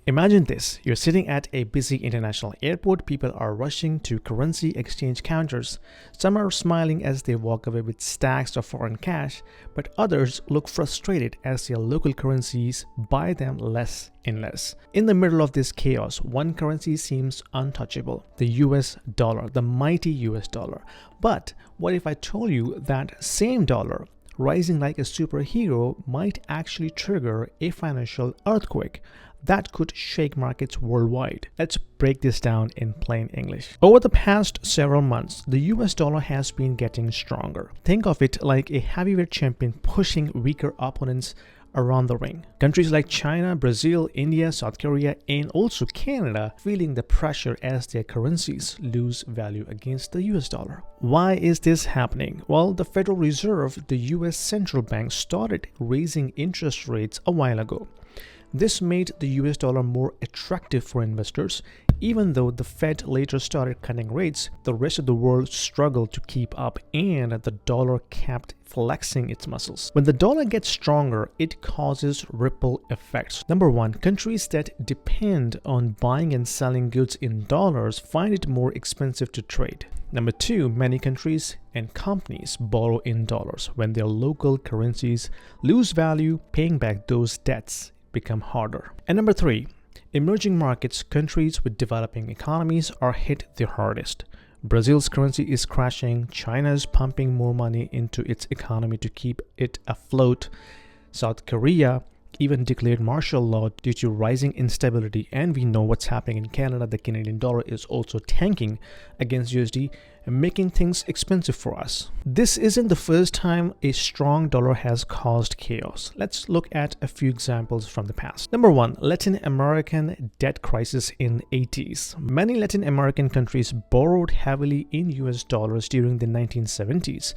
Imagine this, you're sitting at a busy international airport, people are rushing to currency exchange counters. Some are smiling as they walk away with stacks of foreign cash, but others look frustrated as their local currencies buy them less and less. In the middle of this chaos, one currency seems untouchable, the US dollar, the mighty US dollar. But what if I told you that same dollar, rising like a superhero, might actually trigger a financial earthquake that could shake markets worldwide? Let's break this down in plain English. Over the past several months, the US dollar has been getting stronger. Think of it like a heavyweight champion pushing weaker opponents around the ring. Countries like China, Brazil, India, South Korea, and also Canada feeling the pressure as their currencies lose value against the US dollar. Why is this happening? Well, the Federal Reserve, the US central bank, started raising interest rates a while ago. This made the US dollar more attractive for investors. Even though the Fed later started cutting rates, the rest of the world struggled to keep up and the dollar kept flexing its muscles. When the dollar gets stronger, it causes ripple effects. Number one, countries that depend on buying and selling goods in dollars find it more expensive to trade. Number two, many countries and companies borrow in dollars. When their local currencies lose value, paying back those debts become harder. And number three, emerging markets, countries with developing economies, are hit the hardest. Brazil's currency is crashing, China is pumping more money into its economy to keep it afloat. South Korea even declared martial law due to rising instability, and we know what's happening in Canada. The Canadian dollar is also tanking against USD and making things expensive for us. This isn't the first time a strong dollar has caused chaos. Let's look at a few examples from the past. Number one, Latin American debt crisis in 80s. Many Latin American countries borrowed heavily in US dollars during the 1970s.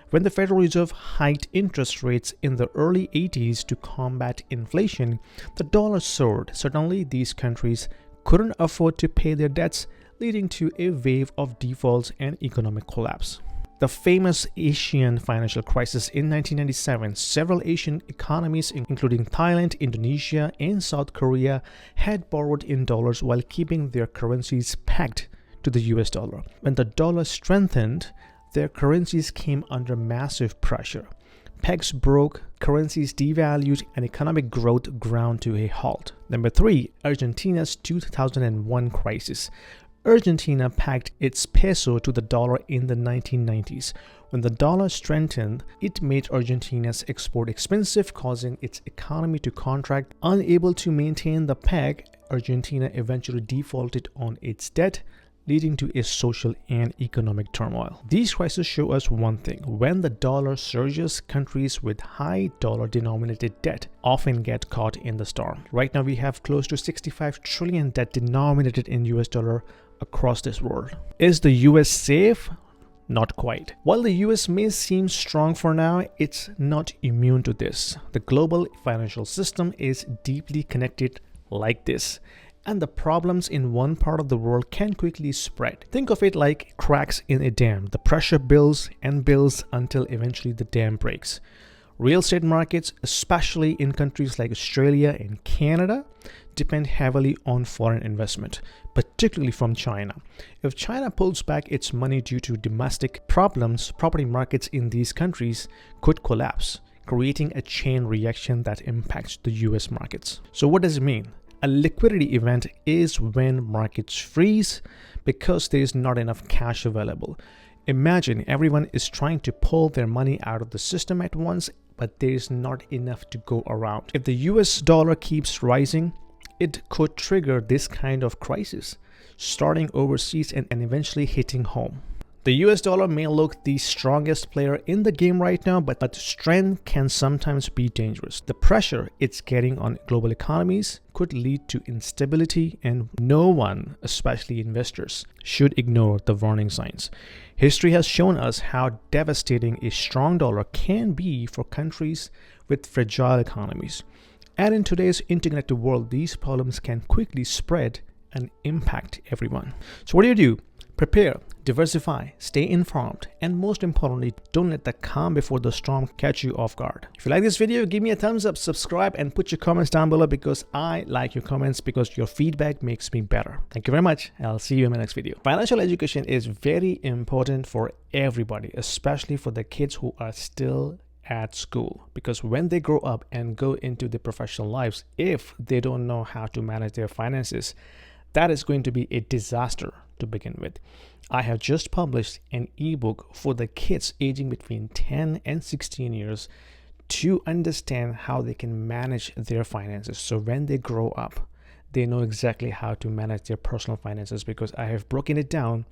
When the Federal Reserve hiked interest rates in the early 80s to combat inflation, the dollar soared. Suddenly, these countries couldn't afford to pay their debts, leading to a wave of defaults and economic collapse. The famous Asian financial crisis in 1997, several Asian economies, including Thailand, Indonesia, and South Korea, had borrowed in dollars while keeping their currencies pegged to the US dollar. When the dollar strengthened, their currencies came under massive pressure. Pegs broke, currencies devalued, and economic growth ground to a halt. Number three, Argentina's 2001 crisis. Argentina pegged its peso to the dollar in the 1990s. When the dollar strengthened, it made Argentina's export expensive, causing its economy to contract. Unable to maintain the peg, Argentina eventually defaulted on its debt, leading to a social and economic turmoil. These crises show us one thing: when the dollar surges, countries with high dollar-denominated debt often get caught in the storm. Right now, we have close to 65 trillion debt denominated in US dollar across this world. Is the US safe? Not quite. While the US may seem strong for now, it's not immune to this. The global financial system is deeply connected like this, and the problems in one part of the world can quickly spread. Think of it like cracks in a dam. The pressure builds and builds until eventually the dam breaks. Real estate markets, especially in countries like Australia and Canada, depend heavily on foreign investment, particularly from China. If China pulls back its money due to domestic problems, property markets in these countries could collapse, creating a chain reaction that impacts the US markets. So what does it mean? A liquidity event is when markets freeze because there is not enough cash available. Imagine everyone is trying to pull their money out of the system at once, but there is not enough to go around. If the US dollar keeps rising, it could trigger this kind of crisis, starting overseas and eventually hitting home. The US dollar may look the strongest player in the game right now, but strength can sometimes be dangerous. The pressure it's getting on global economies could lead to instability, and no one, especially investors, should ignore the warning signs. History has shown us how devastating a strong dollar can be for countries with fragile economies. And in today's interconnected world, these problems can quickly spread and impact everyone. So what do? Prepare, diversify, stay informed, and most importantly, don't let the calm before the storm catch you off guard. If you like this video, give me a thumbs up, subscribe, and put your comments down below because I like your comments because your feedback makes me better. Thank you very much. I'll see you in my next video. Financial education is very important for everybody, especially for the kids who are still at school, because when they grow up and go into their professional lives, if they don't know how to manage their finances, that is going to be a disaster to begin with. I have just published an ebook for the kids aging between 10 and 16 years to understand how they can manage their finances. So when they grow up, they know exactly how to manage their personal finances, because I have broken it down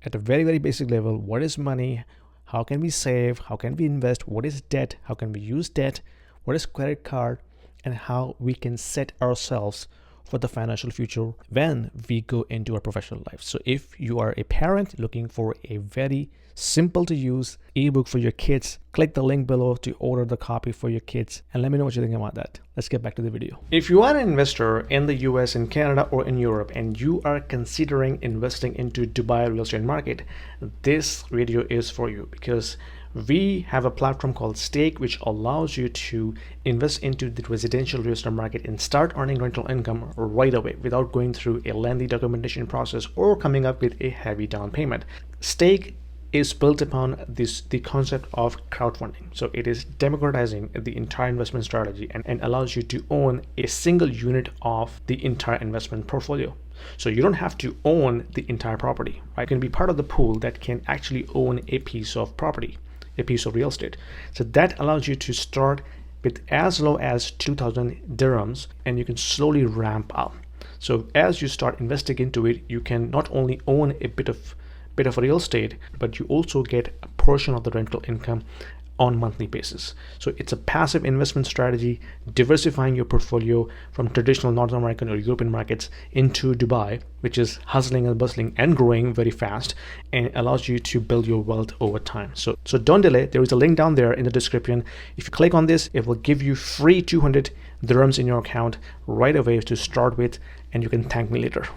at a very, very basic level. What is money? How can we save? How can we invest? What is debt? How can we use debt? What is credit card? And how we can set ourselves for the financial future when we go into our professional life. So if you are a parent looking for a very simple to use ebook for your kids, click the link below to order the copy for your kids and let me know what you think about that. Let's get back to the video. If you are an investor in the US, in Canada, or in Europe, and you are considering investing into Dubai real estate market, this video is for you, because we have a platform called Stake, which allows you to invest into the residential real estate market and start earning rental income right away without going through a lengthy documentation process or coming up with a heavy down payment. Stake is built upon the concept of crowdfunding. So it is democratizing the entire investment strategy and allows you to own a single unit of the entire investment portfolio. So you don't have to own the entire property, right? You can be part of the pool that can actually own a piece of property, a piece of real estate. So that allows you to start with as low as 2,000 dirhams and you can slowly ramp up. So as you start investing into it, you can not only own a bit of real estate, but you also get a portion of the rental income on monthly basis. So it's a passive investment strategy, diversifying your portfolio from traditional North American or European markets into Dubai, which is hustling and bustling and growing very fast, and allows you to build your wealth over time. So don't delay. There is a link down there in the description. If you click on this, it will give you free 200 dirhams in your account right away to start with, and you can thank me later.